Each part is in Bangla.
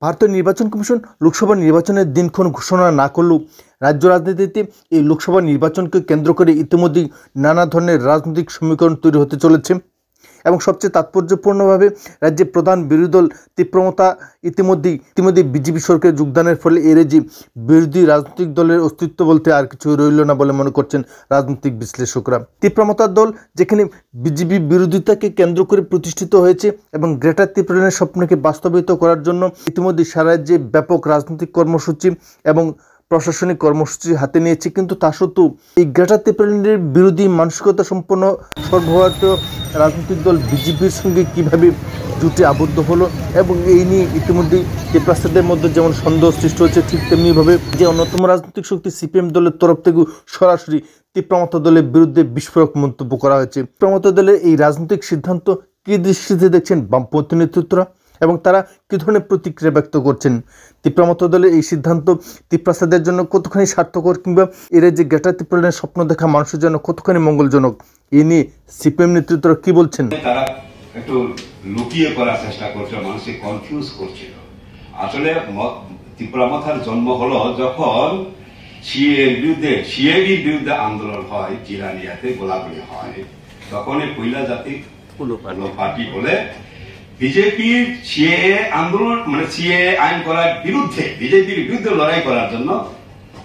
ভারতের নির্বাচন কমিশন লোকসভা নির্বাচনের দিনক্ষণ ঘোষণা না করলেও রাজ্য রাজনীতিতে এই লোকসভা নির্বাচনকে কেন্দ্র করে ইতিমধ্যেই নানা ধরনের রাজনৈতিক সমীকরণ তৈরি হতে চলেছে এবং সবচেয়ে তাৎপর্যপূর্ণভাবে রাজ্যের প্রধান বিরোধী দল তীব্রমতা ইতিমধ্যে বিজেপি সরকারে যোগদানের ফলে এর যে বিরোধী রাজনৈতিক দলের অস্তিত্ব বলতে আর কিছু রইল না বলে মনে করছেন রাজনৈতিক বিশ্লেষকরা। তীব্রমতার দল যেখানে বিজেপি বিরোধিতাকে কেন্দ্র করে প্রতিষ্ঠিত হয়েছে এবং গ্রেটার ত্রিপুরার স্বপ্নকে বাস্তবায়িত করার জন্য ইতিমধ্যে সারা রাজ্যে ব্যাপক রাজনৈতিক কর্মসূচি এবং প্রশাসনিক কর্মসূচি হাতে নিয়েছে, কিন্তু তা সত্ত্বেও এই গ্রেটার ত্রিপুরার বিরোধী মানসিকতা সম্পন্ন সর্বভারতীয় রাজনৈতিক দল বিজেপির সঙ্গে কীভাবে জুটে আবদ্ধ হলো এবং এই নিয়ে ইতিমধ্যেই ত্রিপুরাদের মধ্যে যেমন সন্দেহ সৃষ্টি হচ্ছে, ঠিক তেমনিভাবে যে অন্যতম রাজনৈতিক শক্তি সিপিএম দলের তরফ থেকে সরাসরি তীব্রমতা দলের বিরুদ্ধে বিস্ফোরক মন্তব্য করা হয়েছে। তীব্রমতা দলের এই রাজনৈতিক সিদ্ধান্ত কী দৃষ্টিতে দেখছেন বামপন্থী নেতৃত্বরা এবং তারা কী ধরনের প্রতিক্রিয়া ব্যক্ত করছেন? তীব্রমতা দলের এই সিদ্ধান্ত ত্রিপুরাদের জন্য কতখানি স্বার্থকর কিংবা এর যে গ্রেটার ত্রিপুরার স্বপ্ন দেখা মানুষের জন্য কতখানি মঙ্গলজনক, এ নিয়ে সিপিএম নেতৃত্বরা কি বলছেন? তারা একটু লুকিয়ে করার চেষ্টা করছে, মানুষকে কনফিউজ করছিল। আসলে তীব্রমতার জন্ম হলো যখন সিএবির বিরুদ্ধে আন্দোলন হয়, জিরানিয়াতে গোলাগুলি হয়, তখন পৈলা জাতি পার্টি বলে বিজেপির সিএএ আন্দোলন মানে সিএএ আইন করার বিরুদ্ধে বিজেপির বিরুদ্ধে লড়াই করার জন্য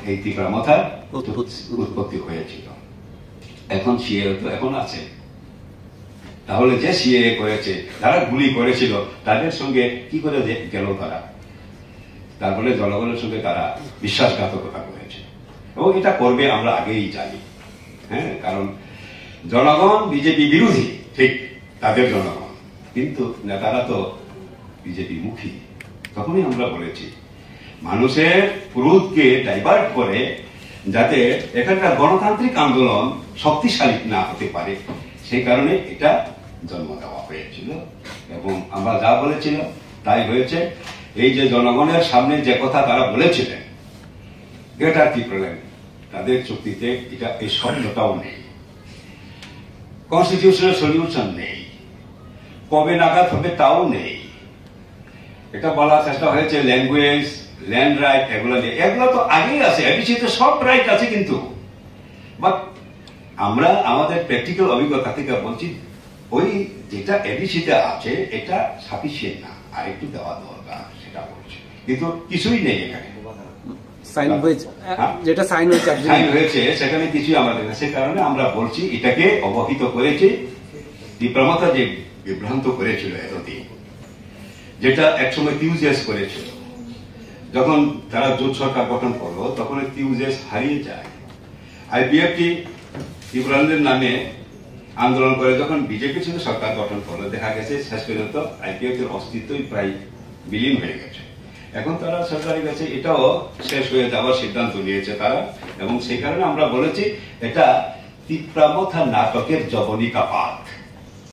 এই তীব্রমতার উৎপত্তি হয়েছিল। এখন সিএএ তো এখন আছে, তাহলে যে সিএএ করেছে, যারা গুলি করেছিল তাদের সঙ্গে কি করে গেল তারা? তারপরে জনগণের সঙ্গে তারা বিশ্বাসঘাতকতা করেছে এবং এটা করবে আমরা আগেই জানি। হ্যাঁ, কারণ জনগণ বিজেপি বিরোধী, ঠিক তাদের জনগণ, কিন্তু নেতারা তো বিজেপি মুখী। তখনই আমরা বলেছি মানুষের ক্রোধকে ডাইভার্ট করে যাতে এখানকার গণতান্ত্রিক আন্দোলন শক্তিশালী না হতে পারে, সেই কারণে এটা জন্ম দেওয়া হয়েছিল এবং আমরা যা বলেছিলাম তাই হয়েছে। এই যে জনগণের সামনে যে কথা তারা বলেছিলেন গ্রেটার ত্রিপুরা, তাদের চুক্তিতে এটা এই শব্দটাও নেই, কনস্টিটিউশনাল সলিউশন নেই, কবে নাগাদ হবে তাও নেই। এটা বলার চেষ্টা হয়েছে ল্যাঙ্গুয়েজ, ল্যান্ড রাইট, এগুলো নিয়ে, এগুলো তো আগেই আছে, এবিসিতে সব রাইট আছে, কিন্তু আমরা আমাদের প্র্যাকটিক্যাল অভিজ্ঞতা থেকে বলছি ওই যেটা এবিসিতে আছে এটা সাফিসিয়েন্ট না, আর একটু দেওয়া দরকার, সেটা বলছে, কিন্তু কিছুই নেই এখানে। যেটা সাইন হয়েছে সেখানে কিছুই আমাদের না, সে কারণে আমরা বলছি এটাকে অবহিত করেছি। তীব্রমতা যে বিভ্রান্ত করেছিল এতদিন, যেটা একসময় টিউজেস করেছিল, যখন তারা জোট সরকার গঠন করলো তখন টিউজেস হারিয়ে যায়। আইপিএফটি ত্রিপুরাদের নামে আন্দোলন করে যখন বিজেপির সঙ্গে সরকার গঠন করলো, দেখা গেছে শেষ পর্যন্ত আইপিএফটির অস্তিত্বই প্রায় বিলীন হয়ে গেছে। এখন তারা সরকারের কাছে এটাও শেষ হয়ে যাওয়ার সিদ্ধান্ত নিয়েছে তারা, এবং সেই কারণে আমরা বলেছি এটা তীব্রমতা নাটকের জবনিকা পাঠ।